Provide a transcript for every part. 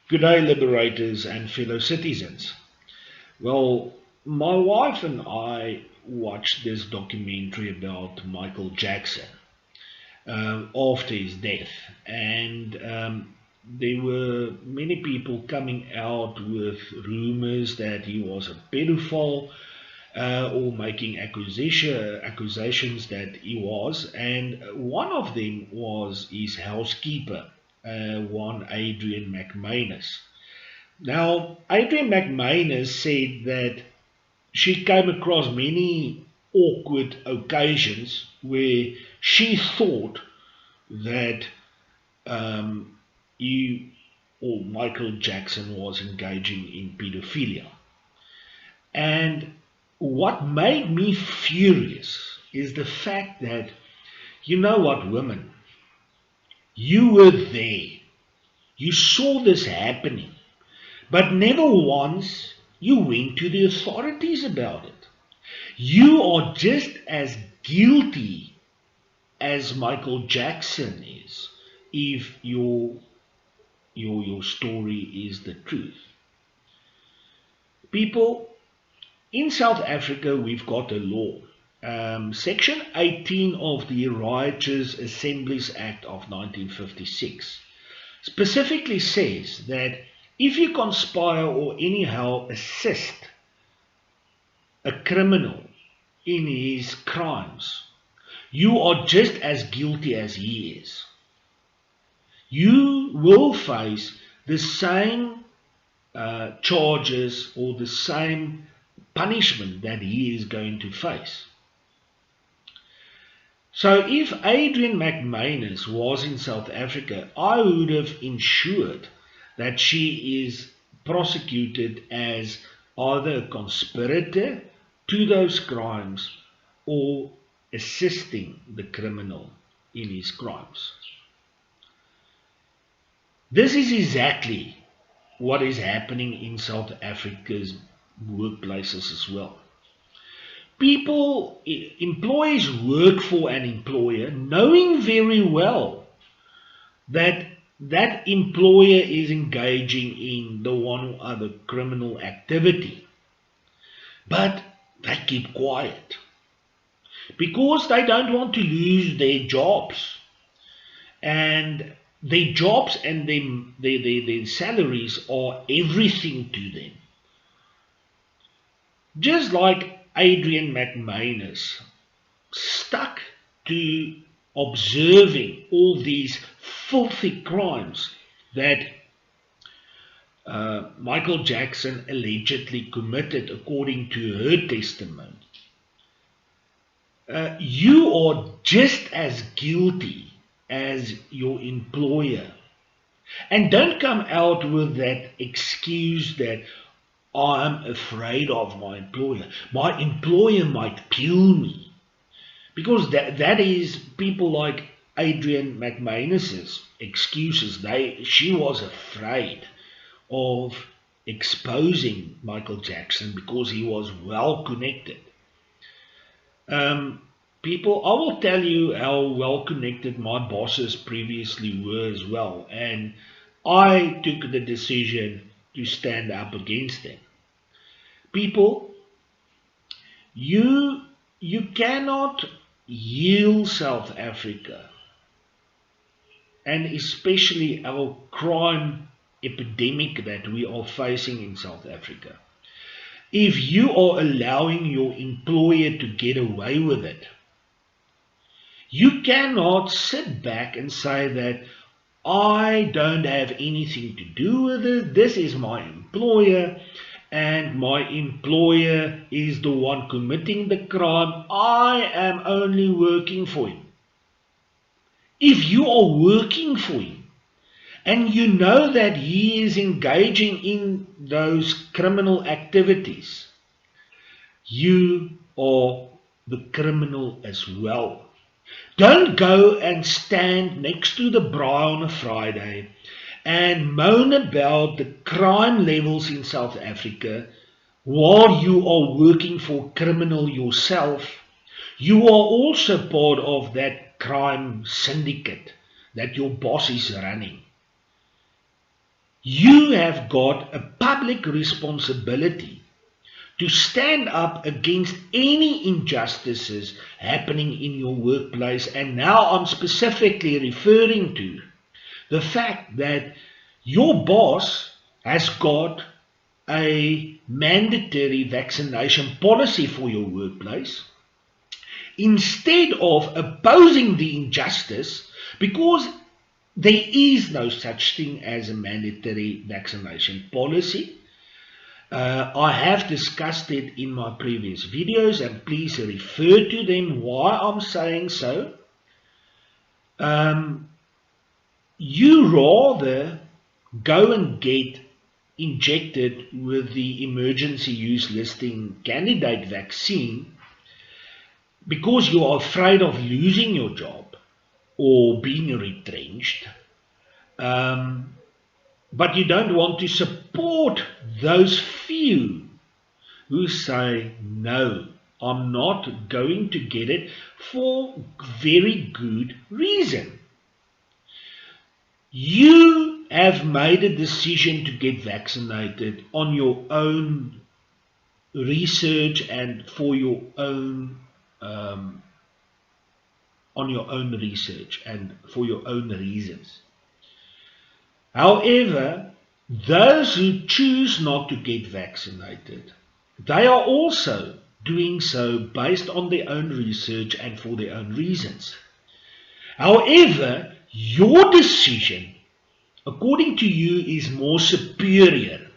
Good day, liberators and fellow citizens. Well, my wife and I watched this documentary about Michael Jackson after his death, and there were many people coming out with rumors that he was a pedophile or making accusations that he was, and one of them was his housekeeper, one Adrian McManus. Now, Adrian McManus said that she came across many awkward occasions where she thought that he or Michael Jackson was engaging in pedophilia. And what made me furious is the fact that, you know what, women, you were there. You saw this happening. But never once you went to the authorities about it. You are just as guilty as Michael Jackson is if your story is the truth. People, in South Africa we've got a law. Section 18 of the Riotous Assemblies Act of 1956 specifically says that if you conspire or anyhow assist a criminal in his crimes, you are just as guilty as he is. You will face the same charges or the same punishment that he is going to face. So if Adrian McManus was in South Africa, I would have ensured that she is prosecuted as either a conspirator to those crimes or assisting the criminal in his crimes. This is exactly what is happening in South Africa's workplaces as well. Employees work for an employer knowing very well that that employer is engaging in the one or other criminal activity. But they keep quiet because they don't want to lose their jobs. And their jobs and their salaries are everything to them. Just like Adrian McManus stuck to observing all these filthy crimes that Michael Jackson allegedly committed according to her testimony. You are just as guilty as your employer. And don't come out with that excuse that I'm afraid of my employer. My employer might kill me. Because that is people like Adrian McManus's excuses. She was afraid of exposing Michael Jackson because he was well connected. People, I will tell you how well connected my bosses previously were as well, and I took the decision to stand up against them. People, you cannot heal South Africa, and especially our crime epidemic that we are facing in South Africa, if you are allowing your employer to get away with it. You cannot sit back and say that I don't have anything to do with it. This is my employer and my employer is the one committing the crime. I am only working for him. If you are working for him and you know that he is engaging in those criminal activities, you are the criminal as well. Don't go and stand next to the braai on a Friday and moan about the crime levels in South Africa while you are working for a criminal yourself. You are also part of that crime syndicate that your boss is running. you have got a public responsibility to stand up against any injustices happening in your workplace. And now I'm specifically referring to the fact that your boss has got a mandatory vaccination policy for your workplace. Instead of opposing the injustice, because there is no such thing as a mandatory vaccination policy. I have discussed it in my previous videos, and please refer to them why I'm saying so. You rather go and get injected with the emergency use listing candidate vaccine because you are afraid of losing your job or being retrenched, but you don't want to support those few who say, no, I'm not going to get it for very good reason. You have made a decision to get vaccinated on your own research and for your own research and for your own reasons. However, those who choose not to get vaccinated, they are also doing so based on their own research and for their own reasons. However, your decision, according to you, is more superior.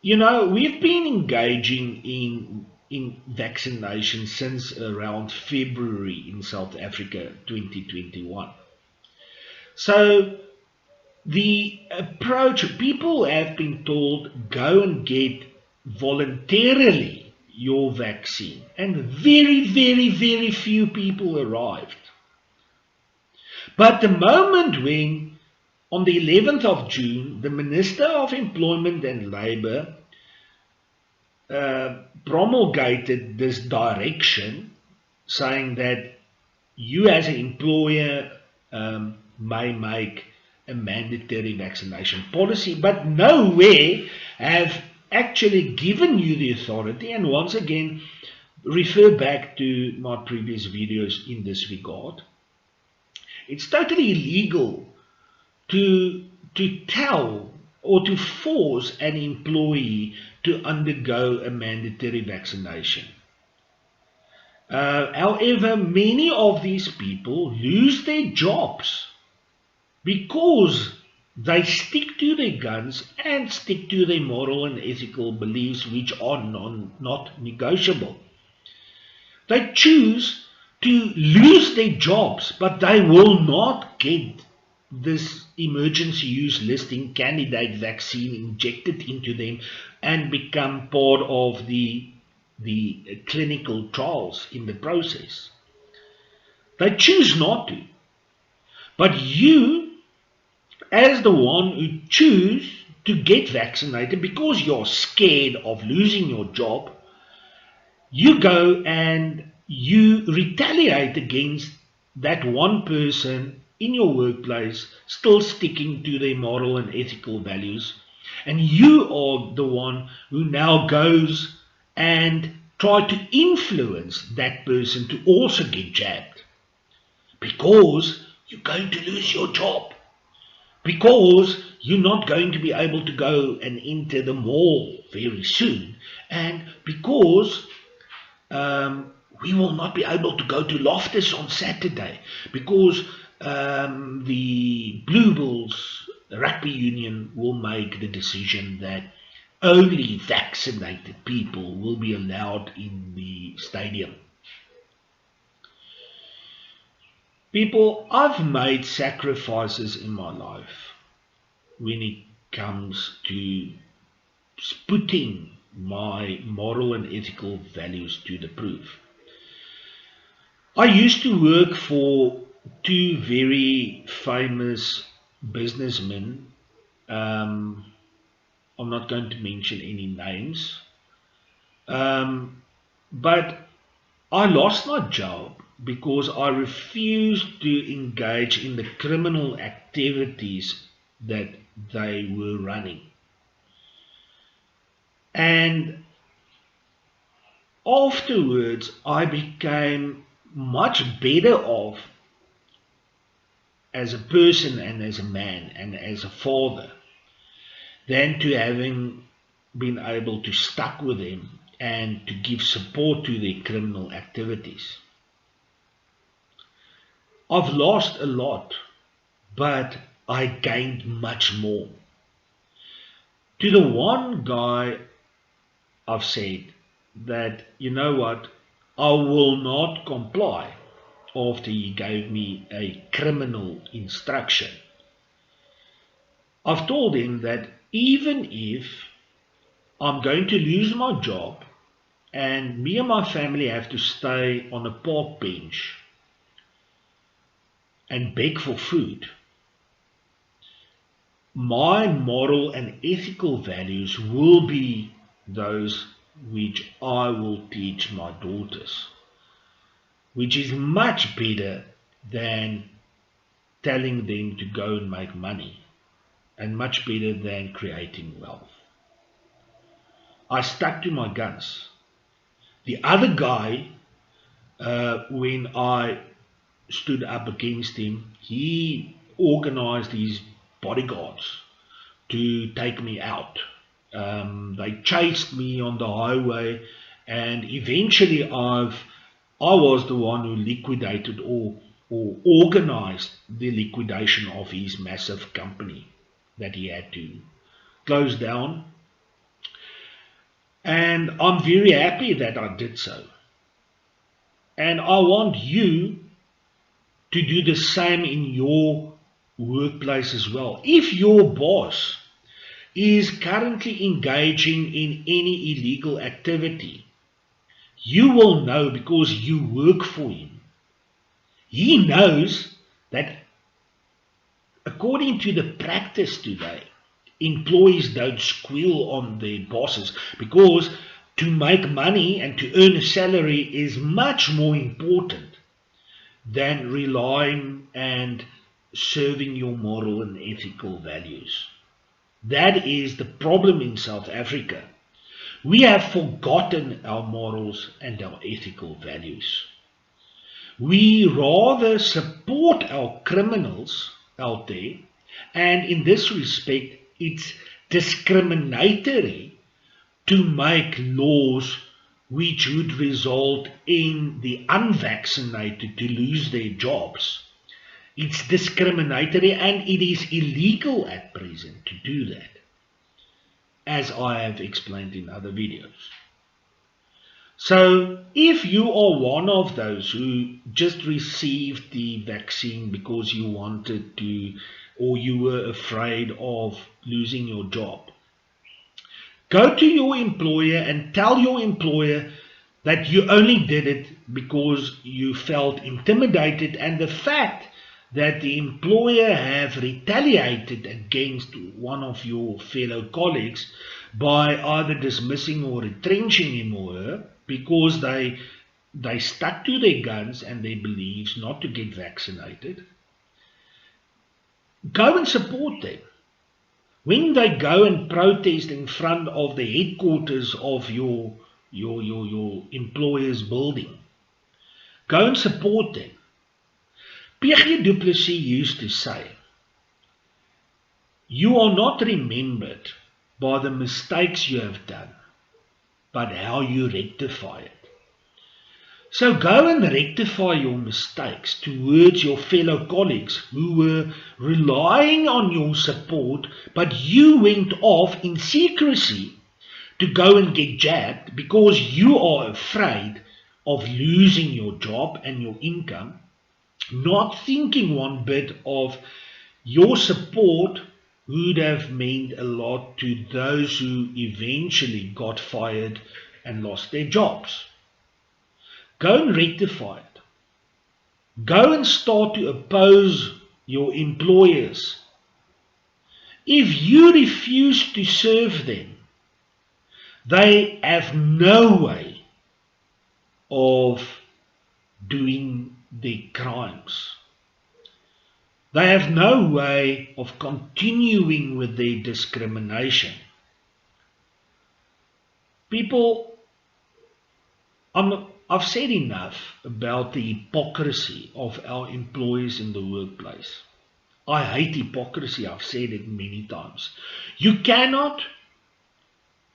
You know, we've been engaging in vaccination since around February in South Africa 2021. So the approach, people have been told, go and get voluntarily your vaccine, and very, very, very few people arrived. But the moment when, on the 11th of June, the Minister of Employment and Labour promulgated this direction, saying that you as an employer may make a mandatory vaccination policy, but nowhere have actually given you the authority. And once again, refer back to my previous videos in this regard. It's totally illegal to tell or to force an employee to undergo a mandatory vaccination. However, many of these people lose their jobs because they stick to their guns and stick to their moral and ethical beliefs, which are not negotiable. They choose to lose their jobs, but they will not get this emergency use listing candidate vaccine injected into them and become part of the clinical trials in the process. They choose not to. But you, as the one who choose to get vaccinated because you're scared of losing your job, you go and you retaliate against that one person in your workplace still sticking to their moral and ethical values, and you are the one who now goes and try to influence that person to also get jabbed, because you're going to lose your job, because you're not going to be able to go and enter the mall very soon, and because we will not be able to go to Loftus on Saturday, because the Blue Bulls Rugby Union will make the decision that only vaccinated people will be allowed in the stadium. People, I've made sacrifices in my life when it comes to putting my moral and ethical values to the proof. I used to work for two very famous businessmen. I'm not going to mention any names, but I lost my job because I refused to engage in the criminal activities that they were running. And afterwards, I became much better off as a person and as a man and as a father than to having been able to stuck with them and to give support to their criminal activities. I've lost a lot, but I gained much more. To the one guy, I've said that, you know what, I will not comply after he gave me a criminal instruction. I've told him that even if I'm going to lose my job and me and my family have to stay on a park bench and beg for food, my moral and ethical values will be those which I will teach my daughters, which is much better than telling them to go and make money, and much better than creating wealth. I stuck to my guns. The other guy, when I stood up against him, he organized his bodyguards to take me out. They chased me on the highway, and eventually I was the one who liquidated or organized the liquidation of his massive company that he had to close down. And I'm very happy that I did so. And I want you to do the same in your workplace as well. If your boss is currently engaging in any illegal activity, you will know because you work for him. He knows that according to the practice today, employees don't squeal on their bosses because to make money and to earn a salary is much more important than relying and serving your moral and ethical values. That is the problem in South Africa. We have forgotten our morals and our ethical values. We rather support our criminals out there, and in this respect, it's discriminatory to make laws which would result in the unvaccinated to lose their jobs. It's discriminatory and it is illegal at present to do that, as I have explained in other videos. So if you are one of those who just received the vaccine because you wanted to, or you were afraid of losing your job, go to your employer and tell your employer that you only did it because you felt intimidated, and the fact that the employer have retaliated against one of your fellow colleagues by either dismissing or retrenching him or her because they stuck to their guns and their beliefs not to get vaccinated. Go and support them. When they go and protest in front of the headquarters of your employer's building, go and support them. PG Du Plessis used to say, you are not remembered by the mistakes you have done, but how you rectify it. So go and rectify your mistakes towards your fellow colleagues who were relying on your support, but you went off in secrecy to go and get jabbed because you are afraid of losing your job and your income, not thinking one bit of your support would have meant a lot to those who eventually got fired and lost their jobs. Go and rectify it. Go and start to oppose your employers. If you refuse to serve them, they have no way of doing their crimes. They have no way of continuing with their discrimination. People, I've said enough about the hypocrisy of our employees in the workplace. I hate hypocrisy, I've said it many times. You cannot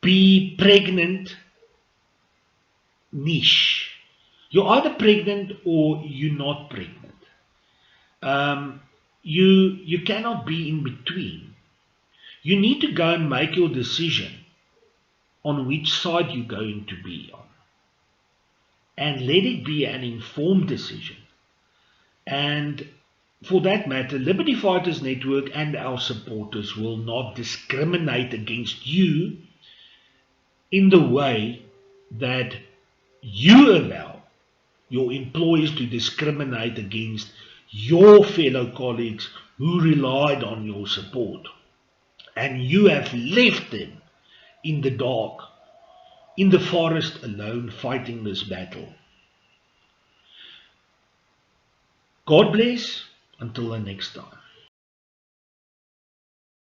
be pregnant niche. You're either pregnant or you're not pregnant. You cannot be in between. You need to go and make your decision on which side you're going to be on. And let it be an informed decision. And for that matter, Liberty Fighters Network and our supporters will not discriminate against you in the way that you allow your employees to discriminate against your fellow colleagues who relied on your support. And you have left them in the dark, in the forest alone, fighting this battle. God bless, until the next time.